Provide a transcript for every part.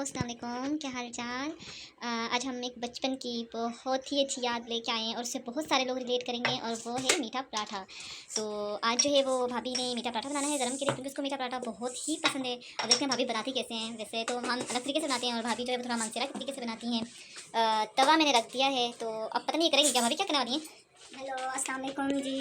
अस्सलाम वालेकुम, क्या हाल चाल। आज हम एक बचपन की बहुत ही अच्छी याद लेके आए हैं और उससे बहुत सारे लोग रिलेट करेंगे और वो है मीठा पराठा। तो आज जो है वो भाभी ने मीठा पराठा बनाना है गरम के लिए, क्योंकि उसको मीठा पराठा बहुत ही पसंद है। और देखते हैं भाभी बनाती कैसे हैं। वैसे तो हम अलग तरीके से बनाते हैं और भाभी जो है वो थोड़ा मनसेरा तरीके से बनाती हैं। तवा मैंने रख दिया है, तो अब पता नहीं करेंगे क्या भाभी, क्या करने वाली हैं। हेलो अस्सलाम वालेकुम जी।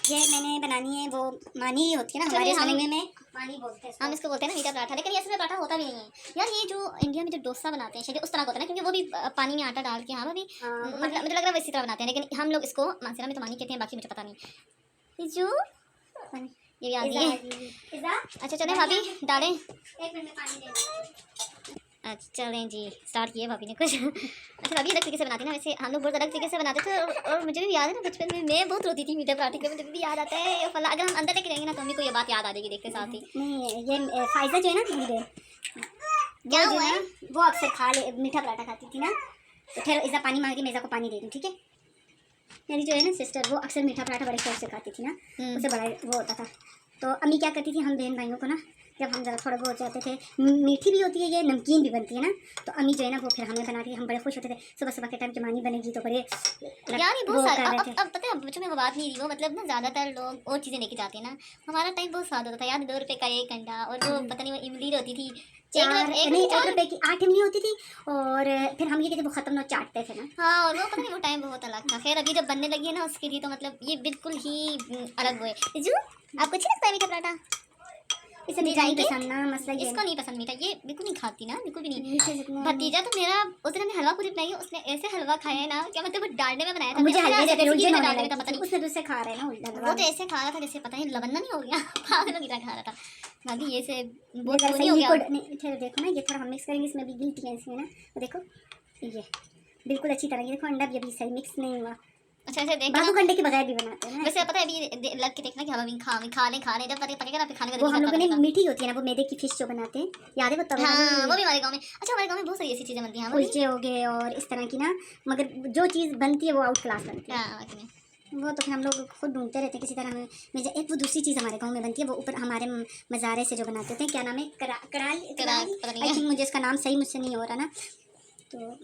ये मैंने बनानी है, वो मानी होती है ना हमारे लैंग्वेज में मानी बोलते हैं हम इसको बोलते हैं ना मीठा पराठा, लेकिन ये असल में पराठा होता भी नहीं है यार। ये जो इंडिया में जो डोसा बनाते हैं शायद उस तरह का होता है ना, क्योंकि वो भी पानी में आटा डाल के, हाँ भाभी मुझे लग रहा है वो इसी तरह बनाते हैं, लेकिन हम लोग इसको मानसेरा में तो मानी कहते हैं, बाकी मुझे पता नहीं। जो ये भी आ गई है। अच्छा चलें भाभी डालें, 1 मिनट में पानी दे। अच्छा चलें जी, स्टार्ट किए भाभी ने कुछ। अच्छा भाभी अलग तरीके से बनाती है ना, वैसे हम लोग बहुत अलग तरीके से बनाते थे। और मुझे भी याद है ना, बचपन में मैं बहुत रोती थी मीठे पराठे के, मुझे भी याद आता है ये फला। अगर हम अंदर लेके जाएंगे ना तो हमें को ये बात याद आ जाएगी देखते साथ ही। नहीं, ये फायदा जो है ना दीदी, क्या वो जो हुआ है है? वो अक्सर खा ले मीठा पराठा खाती थी ना, तो फिर इज़ा पानी मांग रही, मैं इज़ा को पानी दे दूँ, ठीक है। मेरी जो है ना सिस्टर, वो अक्सर मीठा पराठा बड़े शौक से खाती थी ना, उसे बड़ा वो होता था। तो अम्मी क्या करती थी, हम बहन भाइयों को ना, जब हम ज़रा थोड़े बहुत जाते थे, मीठी भी होती है ये, नमकीन भी बनती है ना, तो अम्मी जो है ना वो फिर हमें बनाती, हम बड़े खुश होते थे। सुबह सुबह के टाइम जमानी बनेगी तो बड़े यार ये बहुत सारे, कर रहे थे। अब पता है बच्चों में वो बात नहीं रही। वो मतलब ना ज़्यादातर लोग और चीज़ें लेके जाते हैं ना। हमारा टाइम बहुत स्वाद होता था यार, 2 रुपए का एक अंडा, और वो पता नहीं वो इमली होती थी एक नहीं, रुपए 1 रुपए की 8 इमली होती थी, और फिर हम ये कहते वो ख़त्म ना चाटते थे ना। हाँ, और वो पता नहीं वो टाइम बहुत अलग था। खैर अभी जब बनने लगी है ना उसके लिए तो मतलब ये बिल्कुल ही अलग वो है। जो आपको अच्छा लगता है मीठा पराठा? इसे मीठा नहीं पसंद ना, मसला ये इसको नहीं पसंद मीठा, ये बिल्कुल नहीं खाती ना, बिल्कुल भी नहीं। मीठे जितना भतीजा तो मेरा उस दिन हमने हलवा पूरी बनाई है, उसने ऐसे हलवा खाया है ना, क्या मतलब वो डालने में बनाया था, मुझे हलवे से फिर उलझन होने डालने में था, लगी पता थी, नहीं उसने दूसरे खा रहे हैं ना उल्टा वो तो ऐसे खा रहा था जैसे पता नहीं लवन्ना नहीं हो गया। पागलों की तरह खा रहा था भाभी। ये से बहुत ये नहीं हो गया। नहीं, फिर देखो ना, ये थोड़ा हम मिक्स करेंगे, इसमें भी गिल्टी है इसमें ना, तो देखो ये बिल्कुल अच्छी तरह, ये देखो अंडा भी अभी सही मिक्स नहीं हुआ। अच्छा ऐसे देख बाबू अंडे के बगैर भी बनाते हैं ना। वैसे पता है अभी लग के देखना कि हम अभी खा लें जब पता पकेगा ना, फिर खाने का वो दिल हम करता लोगों ने रहेगा। मीठी होती है ना, वो मैदे की फिश जो बनाते हैं, याद है वो तवा हाँ वो भी हमारे गांव में। अच्छा हमारे गांव में बहुत सारी ऐसी चीजें बनती हैं कुलचे हो गए और इस तरह की ना, मगर जो चीज़ बनती है वो आउट क्लास बनती है। हाँ वो तो फिर हम लोग खुद ढूंढते रहते हैं किसी तरह में। एक वो दूसरी चीज़ हमारे गांव में बनती है, वो ऊपर हमारे मज़ारे से जो बनाते थे, क्या नाम है, कराल, आई थिंक, मुझे इसका नाम सही मुझसे नहीं हो रहा ना। तो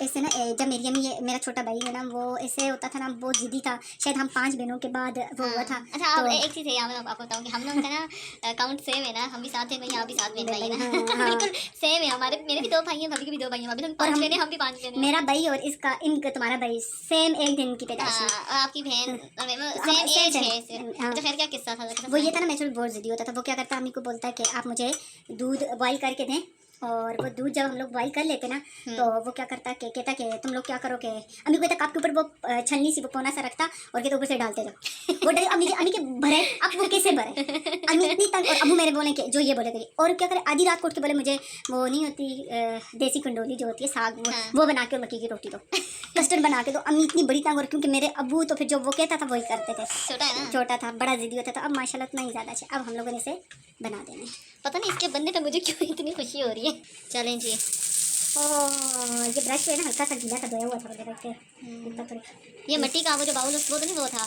ऐसे ना, जब मेरी अम्मी, ये मेरा छोटा भाई है ना, वो ऐसे होता था ना, बहुत ज़िद्दी था, शायद हम 5 बहनों के बाद वो हुआ था। अच्छा तो एक चीज़ है यहाँ मैं आपको बताऊँ कि हम लोग का ना अकाउंट सेम है ना, हम भी साथ हैं भाई, यहाँ भी साथ बहन भाई है ना। बिल्कुल सेम है हमारे, मेरे भी 2 भाई हैं, भाभी के भी 2 भाई हैं, भाभी तो 5 बहन हैं, हम भी 5 बहन हैं। मेरा भाई और इसका, इनका, तुम्हारा भाई सेम एक दिन की पैदाइश है। और आपकी बहन सेम एज है। तो खैर क्या किस्सा था वो ये था ना, मैं थोड़ा बहुत ज़िद्दी होता था। वो क्या करता, अम्मी को बोलता है कि आप मुझे दूध बॉईल करके दें, और वो दूध जब हम लोग बॉईल कर लेते ना, तो वो क्या करता कि कहता कि तुम लोग क्या करोगे, अम्मी को कहता कप के ऊपर वो छलनी सी वो कोना सा रखता, और कहते ऊपर से डालते जाओ। वो डरे, अम्मी के भरे, अब वो कैसे भरे, अम्मी इतनी तंग। और अबू मेरे बोले कि जो ये बोले करिए, और क्या करे, आधी रात को उठ के बोले मुझे वो नहीं होती देसी कंडोली जो होती है साग, वो बना के, मक्की की रोटी दो, कस्टर्ड बना के दो। अम्मी इतनी बड़ी तंग, और क्योंकि मेरे अबू तो फिर जो वो कहता था वही करते थे, छोटा था, बड़ा जिद्दी होता था। अब माशाल्लाह इतना ही ज़्यादा अच्छा, अब हम लोगों ने इसे बना देना। पता नहीं इसके बनने पे मुझे क्यों इतनी खुशी हो रही है। चलें जी। ये ब्रश है ना, हल्का सा गीला सा धोया हुआ था रख के। ये मिट्टी का वो जो बाउल वो तो नहीं वो था।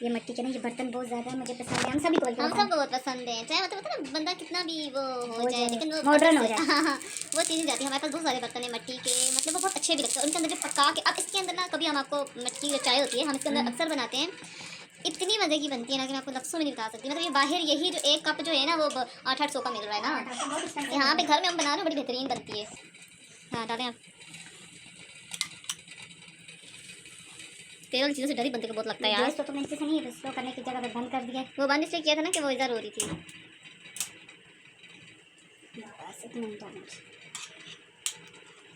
ये मिट्टी के ना, ये बर्तन बहुत ज़्यादा मुझे पसंद है, हम सभी को हम सब बहुत पसंद है, चाहे मतलब ना बंदा कितना भी वो हो जाए, लेकिन वो मॉडर्न हो जाए। हाँ वो चीज़ें जाती है। हमारे पास बहुत सारे बर्तन है मिट्टी के, मतलब वो बहुत अच्छे भी लगते हैं। उनके अंदर जो पका के, अब इसके अंदर ना कभी हम आपको मिट्टी की चाय होती है, हम इसके अंदर अक्सर बनाते हैं, इतनी मज़े की बनती है ना कि मैं आपको लफ्ज़ों में नहीं बता सकती। मतलब ये बाहर यही जो 1 कप जो है ना वो 800 का मिल रहा है ना, यहाँ पे घर में हम बना रहे हैं, बड़ी बेहतरीन बनती है। हाँ डालें आप। तेल वाली चीज़ों से डर ही बनते को बहुत लगता है यार। तो मैंने नहीं है, स्लो करने की जगह पे बंद कर दिया। वो बंद इसलिए किया था ना कि वो इधर हो रही थी।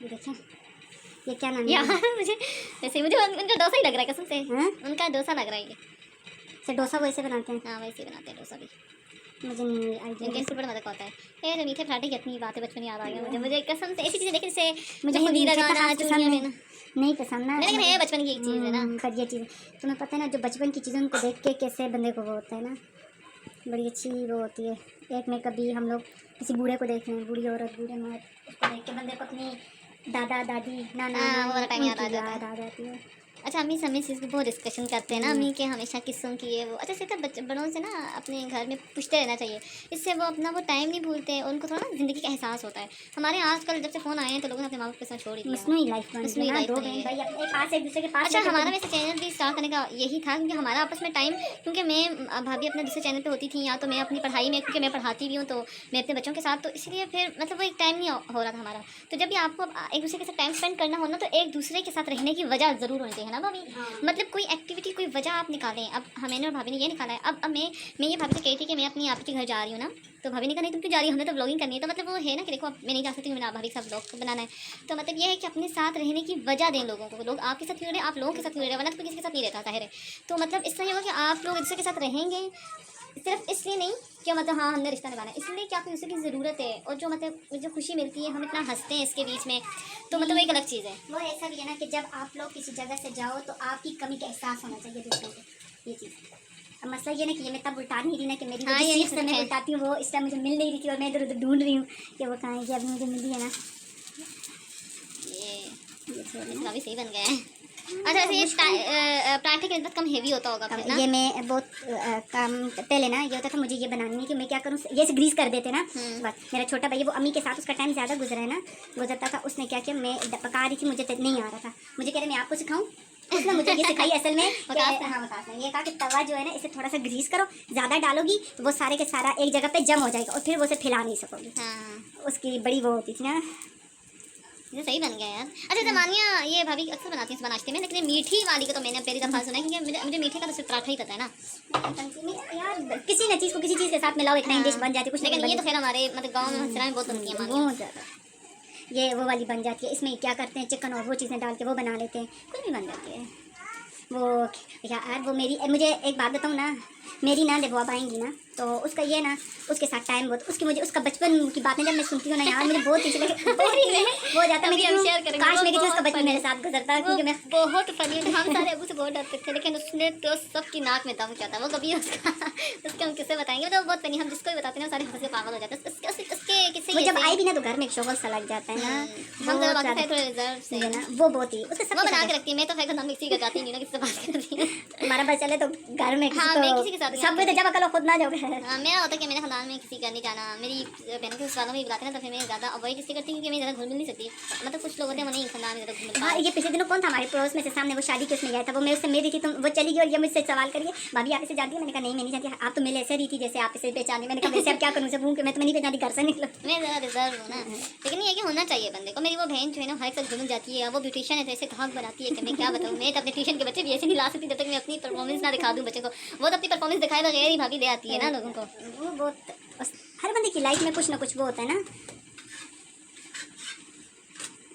ये देखें, ये क्या नाम है यार मुझे वैसे मुझे उनका डोसा ही लग रहा है कसम से। उनका डोसा लग रहा है ये। अच्छा डोसा वैसे बनाते हैं? हाँ वैसे बनाते हैं डोसा भी। मुझे नहीं आइडिया। इंडियन फूड बड़ा मज़ा आता है। ये जो मीठे पराठे की अपनी बातें बचपन याद आ गया मुझे कसम से। ऐसी चीज़ें देखने से मुझे हल्दी लगाना, चूड़ियाँ लेना नहीं पसंद ना, लेकिन है बचपन की एक चीज़ है ना। पर ये चीज़ तुम्हें पता है ना, जो बचपन की चीज़ें उनको देख के कैसे बंदे को वो होता है ना, बड़ी अच्छी वो होती है। एक में कभी हम लोग किसी बूढ़े को देख रहे हैं, बूढ़ी औरत, बूढ़े मर्द, उसको देख के बंदे को अपनी दादा दादी नाना वो वाला टाइम याद आ आ जाती है। अच्छा, हम इस चीज़ पे बहुत डिस्कशन करते हैं ना अम्मी के, हमेशा किस्सों की ये वो। अच्छा, इससे बच्चे बड़ों से ना अपने घर में पूछते रहना चाहिए, इससे वो अपना वो टाइम नहीं भूलते और उनको थोड़ा ना ज़िंदगी का एहसास होता है। हमारे आजकल जब से फ़ोन आए हैं तो लोगों ने अपने माँ बाप के साथ छोड़ ही दिया है, मसनूई लाइफ बन गई मसनूई ना, लाइफ दो बनी बहन है। भाई अपने पास एक दूसरे के पास अच्छा, रहते हमारा थे। वैसे चैनल भी स्टार्ट करने का यही था क्योंकि हमारा आपस में टाइम, क्योंकि मैं भाभी अपने दूसरे चैनल पे होती थी, या तो मैं अपनी पढ़ाई में, क्योंकि मैं पढ़ाती भी हूँ तो मैं अपने बच्चों के साथ, तो इसलिए फिर मतलब वो एक टाइम नहीं हो रहा था हमारा। तो जब भी आपको एक दूसरे के साथ टाइम स्पेंड करना हो ना, तो एक दूसरे के साथ रहने की वजह ज़रूर होनी चाहिए ना भाभी। हाँ। मतलब कोई एक्टिविटी, कोई वजह आप निकालें। अब मैंने और भाभी ने ये निकाला है। अब मैं ये भाभी से कही थी कि मैं अपनी आप के घर जा रही हूँ ना, तो भाभी ने कहा नहीं तुम क्यों जा रही हो, हमें तो व्लॉगिंग करनी है। तो मतलब वो है ना कि देखो अब मैं नहीं जा सकती, मैंने भाभी के साथ व्लॉग बनाना है। तो मतलब ये है कि अपने साथ रहने की वजह दें लोगों को। लोग आपके साथ क्यों रहे, आप लोगों के साथ क्यों रहे, वरना तो कोई किसी के साथ नहीं रहता ज़ाहिर है। तो मतलब इससे ये होगा कि आप लोग एक दूसरे के साथ रहेंगे, सिर्फ इसलिए नहीं कि मतलब हाँ हमने रिश्ता निभाना है, इसलिए कि आपको दूसरे की ज़रूरत है, और जो मतलब जो खुशी मिलती है, हम इतना हंसते हैं इसके बीच में, तो मतलब एक अलग चीज़ है। वो ऐसा भी है ना कि जब आप लोग किसी जगह से जाओ तो आपकी कमी का एहसास होना चाहिए दूसरों को, ये चीज़। अब मसला ये ना कि ये मैं तब उल्टा नहीं रही ना कि मेरी हाँ, जिस ये चीज़ से मैं है। उल्टाती हूँ वो इस टाइम मुझे मिल नहीं रही थी और मैं इधर उधर ढूंढ रही हूँ कि वो कहाँ है, कि अभी मुझे मिली है ना। ये थोड़ा भी सही बन गया है। अच्छा, ऐसे ये पराठे के अंदर कम हेवी होता होगा फिर ना? ये मैं बहुत काम पहले ना ये होता था मुझे ये बनानी है कि मैं क्या करूँ, ये से ग्रीस कर देते ना बस। मेरा छोटा भाई वो अम्मी के साथ उसका टाइम ज़्यादा गुजरा है ना, गुजरता था। उसने क्या किया, मैं पका रही थी, मुझे नहीं आ रहा था, मुझे कह रहे मैं आपको सिखाऊं। उसने मुझे ये सिखाई असल में हाँ वकास ने ये कहा कि तवा जो है ना इसे थोड़ा सा ग्रीस करो, ज़्यादा डालोगी तो वो सारे के सारा एक जगह पे जम हो जाएगा और फिर वो उसे फैला नहीं सकोगी। हाँ, उसकी बड़ी वो होती थी ना। ये सही बन गया यार। अच्छा, जमानिया ये भाभी अक्सर बनाती हैं नाश्ते में, लेकिन ये मीठी वाली को तो मैंने पहली दफ़ा सुना है, क्योंकि मुझे मीठे का तो सिर्फ पराठा ही पता है ना। यार किसी न चीज़ को किसी चीज़ के साथ मिलाओ, एक नई डिश बन जाती है। कुछ लेकिन ये नहीं तो खैर हमारे मतलब गाँव में हंसरा में बहुत बनती है मानिया। बहुत ज़्यादा ये वो वाली बन जाती है। इसमें क्या करते हैं, चिकन और वो चीज़ें डाल के वो बना लेते हैं, कुछ भी बन जाती है वो। यार वो मेरी, मुझे एक बात बताऊँ ना, मेरी ना जब वो अब आएंगी ना तो उसका ये ना उसके साथ टाइम बहुत, उसकी मुझे उसका बचपन की बातें जब मैं सुनती हूँ ना यार मुझे बहुत अच्छी लगे, वो जाता है। मैं शेयर करेंगे, काश वो मेरी उसका बहुत बचपन मेरे साथ गुजरता, क्योंकि मैं बहुत फनी है। हम सारे अबू से बहुत डरते थे, लेकिन उसने तो सबकी नाक में दम किया था। वो कभी उसके हम किससे बताएंगे, मतलब बहुत फनी, हम जिसको भी बताते हैं ना सारे हंस के पागल हो जाते हैं उसके किससे। वो जब आई भी ना तो घर में एक शोगल सा लग जाता है ना। हम जरा बाकी थे थोड़े रिजर्व से ना वो बहुत ही उसके वो बना के रखती है। मैं तो खैर हम किसी का जाती नहीं ना, किसी से बात करती हूँ। हमारा बस चले तो घर में हाँ, मैं किसी के साथ नहीं सब में तो जब अकल खुद ना जाओगे। हाँ, मेरा होता है कि मेरे खानदान में किसी का नहीं जाना। मेरी बहन के ससुरालों में भी बुलाते हैं ना, तो फिर मैं ज़्यादा अवॉइड इसलिए करती हूँ क्योंकि मैं ज़्यादा घुल मिल नहीं सकती। मतलब कुछ लोग होते हैं वो नहीं खानदान में ज़्यादा घुल मिल। हाँ, ये पिछले दिनों कौन था हमारे पड़ोस में से सामने, वो शादी के उसमें गया था, वो मैं उससे मिल रही थी तो वो चली गई और ये मुझसे सवाल करिए भाभी आप इसे जानती है। मैंने कहा नहीं मैं नहीं जानती। आप तो मिले ऐसे रही थी जैसे आप इसे पहचाने। मैंने कहा वैसे अब क्या करूँ, उसे भूख मैं तो नहीं पहचानी, घर से निकलो। मैं ज़्यादा रिजर्व हूँ ना, लेकिन ये कि होना चाहिए बंदे को। मेरी वो बहन जो है ना हर एक साथ घुल जाती है, वो ब्यूटिशियन है तो ऐसे घाक बनाती है कि मैं क्या बताऊँ। मैं तो अपने ट्यूशन के बच्चे भी ऐसे नहीं ला सकती जब तक मैं अपनी परफॉर्मेंस ना दिखा दूँ बच्चे को। वो तो अपनी परफॉर्मेंस दिखाए बगैर ही भाभी ले आती है ना लोगों को। वो बहुत हर बंदे की लाइफ में कुछ ना कुछ वो होता है ना,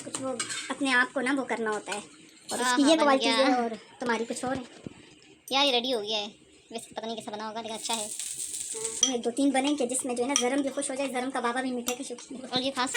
कुछ वो अपने आप को ना वो करना होता है और उसकी ये क्वालिटी है और तुम्हारी कुछ और है। यार ये रेडी हो गया है, वैसे पता नहीं कैसा बना होगा लेकिन अच्छा है। 2-3 बनेंगे जिसमें जो है ना जरम भी खुश हो जाए। जरम का बाबा भी मीठे के शौकीन है। और ये खास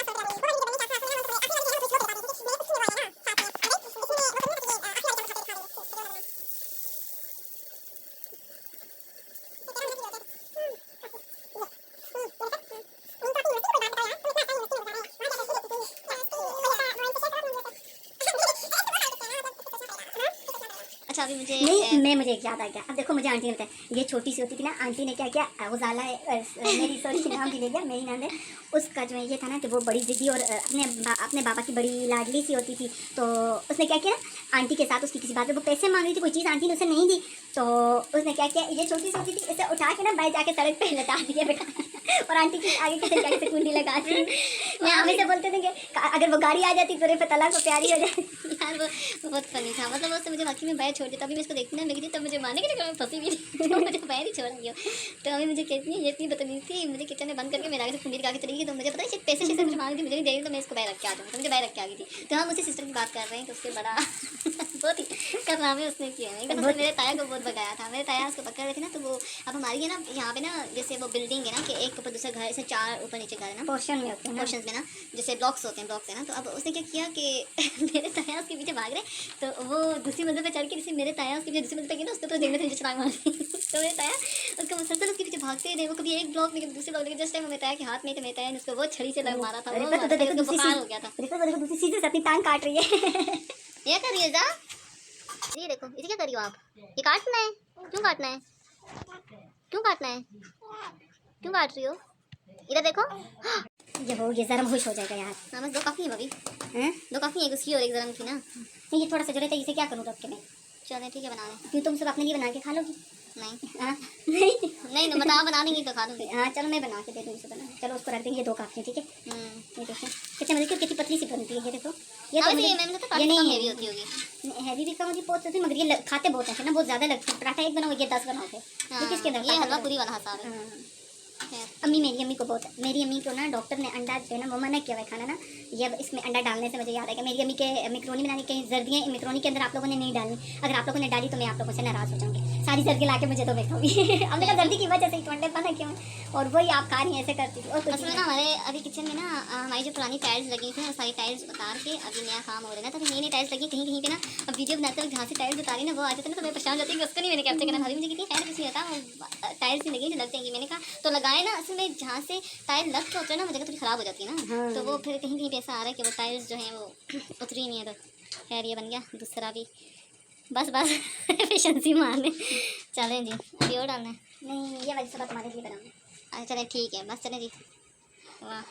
अच्छा, अभी मुझे नहीं मुझे एक याद आ गया। अब देखो मुझे आंटी ने बताया, ये छोटी सी होती थी ना, आंटी ने क्या किया, उजाला मेरी सॉरी नाम भी ले गया, मेरी नाम है। उसका जो है ये था ना कि वो बड़ी जिद्दी और अपने बाबा की बड़ी लाडली सी होती थी। तो उसने क्या किया, आंटी के साथ उसकी किसी बात पे वो पैसे मांग रही थी, कोई चीज़ आंटी ने उसे नहीं दी। तो उसने क्या किया, ये छोटी सी होती थी, इसे उठा के ना बाहर जाके सड़क पे लटा दिया बेटा। और आंटी की आगे किसी जाके से कुंडी लगा दी। मैं हमेशा बोलते थे कि अगर वो गाड़ी आ जाती तो रे तलाक को प्यारी हो जाती। यार वो बहुत फनी था। मतलब उससे मुझे वाकई में बाहर छोड़ दिया, तभी मैं इसको देखती ना लगी थी, तब मुझे मारने के चक्कर में फंसी भी थी। तो मुझे बाहर ही छोड़ दिया। तो अभी मुझे कहती है ये इतनी बदतमीज थी, मुझे किचन में बंद करके मेरे आगे से कुंडी लगा के चली गई। तो मुझे पता है पैसे से मुझे मांगी थी, मुझे नहीं दे रही, तो मैं इसको बाहर रख के आ जाऊँ। तो मुझे बाहर रख के आ गई थी। तो हम उसी सिस्टर की बात कर रहे हैं कि उससे बड़ा बहुत ही कारनामे उसने किए हैं। एकदम मेरे ताया को बहुत भगाया था। मेरे ताया उसको पकड़ रहे थे ना, तो वो अब हमारी है ना यहाँ पे ना, जैसे वो बिल्डिंग है ना कि एक ऊपर दूसरा घर, ऐसे 4 ऊपर नीचे घर है ना, पोर्शन में होते हैं ना, पोर्शंस में ना, जैसे ब्लॉक्स होते हैं, ब्लॉक्स है ना। तो अब उसने क्या किया कि मेरे ताया उसके पीछे भाग रहे, तो वो दूसरी मंजिल पे चढ़ के जैसे मेरे ताया उसके पीछे दूसरी मंजिल पे गई ना, उसके ऊपर देखने से नीचे छलांग मार दी। तो मेरे ताया उसको मुसलसल उसके पीछे भागते रहे। वो कभी एक ब्लॉक लेकिन दूसरे ब्लॉक लेकिन जस्ट टाइम मेरे ताया के हाथ में थे, मेरे ताया ने उसको वो छड़ी से लग मारा था। वो बुखार हो गया था। दूसरी चीज़ से अपनी टांग काट रही है। ये करिए जा ये देखो, इसे क्या कर रही हो आप? ये काटना है? क्यों काटना है? क्यों काटना है? क्यों काट रही हो? इधर देखो। ये हो, ये ज़रा खुश हो जाएगा यार। हाँ बस दो काफ़ी है भाभी, हैं? दो काफ़ी है, उसकी और एक जरम की ना। नहीं, ये थोड़ा सा जरूरत है, इसे क्या करूँ रख के मैं? चलो ठीक है, बना लें। क्यों, तुम सब अपने लिए बना के खा लोगी? नहीं हाँ नहीं नहीं, तो बताओ, बना देंगी तो खा लूँगी। हाँ चलो, मैं बना के दे दूँ इसे बना। चलो उसको रख देंगे, ये 2 काफ़ी है, ठीक है। ये देखिए कितने मजे की, कितनी पतली सी बनती है, ये देखो। ये तो ये मैंने तो ये नहीं हेवी है, होती होगी। हैवी भी कम होती बहुत होती, मगर ये खाते बहुत हैं ना, बहुत ज़्यादा लगती है। पराठा एक बनाओ, ये 10 बनाओगे। ये किसके अंदर? ये हलवा पूरी वाला हिसाब है। हाँ। अम्मी, मेरी अम्मी को बहुत, मेरी अम्मी को ना डॉक्टर ने अंडा जो है ना वो मना किया हुआ है खाना ना। ये अब इसमें अंडा डालने से मुझे याद है कि मेरी अम्मी के मैक्रोनी बनाने के जर्दियाँ मैक्रोनी के अंदर आप लोगों ने नहीं डालनी। अगर आप लोगों ने डाली तो मैं आप लोगों से नाराज़ हो जाऊँगी। सारी जर्दी ला के मुझे तो मैं खाऊंगी। अब मेरा जल्दी की वजह से ही टोंडे बना क्यों, और वही आप खा रही हैं, ऐसे करती थी। और कुछ असल में ना हमारे अभी किचन में ना हमारी जो पुरानी टाइल्स लगी थी ना, सारी टाइल्स उतार के अभी नया काम हो रहा है ना, तो नई नई टाइल्स लगी कहीं कहीं पे ना। अब वीडियो बनाते वक्त जहाँ से टाइल्स उतारी ना वो आ जाते ना, तो मैं परेशान हो जाती है कि उसको नहीं मैंने कैप्चर करना। भाभी मुझे कितनी खैर कुछ नहीं होता, टाइल्स नहीं लगी जो लग जाएंगी। मैंने कहा तो लगाए ना, असल में जहाँ से टाइल लग के उतरे ना वो जगह थोड़ी ख़राब हो जाती है ना, तो वो फिर कहीं कहीं पे ऐसा आ रहा है कि वो टाइल्स जो हैं वो उतरी नहीं है। तो खैर ये बन गया दूसरा भी, बस बस एफिशिएंसी मारने। चलें जी, अभी और डालना है? नहीं, ये वाली सब तुम्हारे लिए बनाऊंगी। अच्छा चलें ठीक है, बस चलें जी। वाह,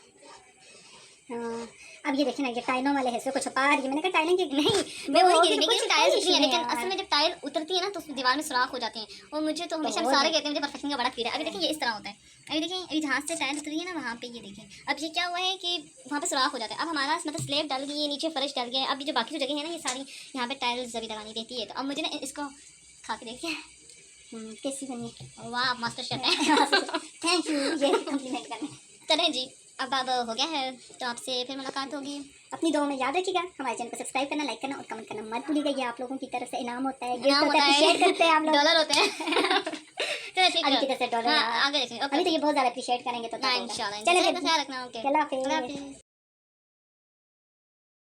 हाँ, अब ये देखिए ना, ये टाइलों वाले हिस्से को छुपा रही है। मैंने कहा टाइलें की नहीं, मैं वही कह रही फिर थी कुछ कि टाइल्स उतरी है, नहीं लेकिन यार। असल में जब टाइल उतरती है ना तो दीवार में सुराख हो जाते हैं, और मुझे तो हमेशा बहुत सारे है। कहते हैं मुझे परफेक्शन का बड़ा कीड़ा है। अभी देखिए ये इस तरह होता है, अभी देखिए अभी जहाँ से टाइल उतरी है ना वहाँ पे ये देखिए, अब ये क्या हुआ है कि वहाँ पे सुराख हो जाता है। अब हमारा मतलब स्लेब डल गई है, नीचे फर्श डल गया है। अब ये जो बाकी जो जगह है ना, ये सारी यहाँ पे टाइल्स जब लगानी रहती है, तो अब मुझे ना इसको खा के देखिए। कैसी बनी? वाह, मास्टर शेफ है। थैंक यू ये कम्प्लीमेंट करने। चलें जी, अब हो गया है, तो आपसे फिर मुलाकात होगी। अपनी दुआ में याद रखिएगा, हमारे चैनल को सब्सक्राइब करना, लाइक करना और कमेंट करना मत भूलिएगा। ये आप लोगों की तरफ से इनाम होता है, इनाम होता है, अप्रिशिएट करते हैं आप लोग। डॉलर होते हैं। चलिए ठीक अभी है, की तरफ से डॉलर। हाँ आगे देखें। अभी तो ये बहुत ज़्यादा अप्रिशिएट करेंगे तो इंशाल्लाह। चलिए, ख्याल रखना। ओके, अल्लाह अल्लाह हाफिज़। हाफिज़।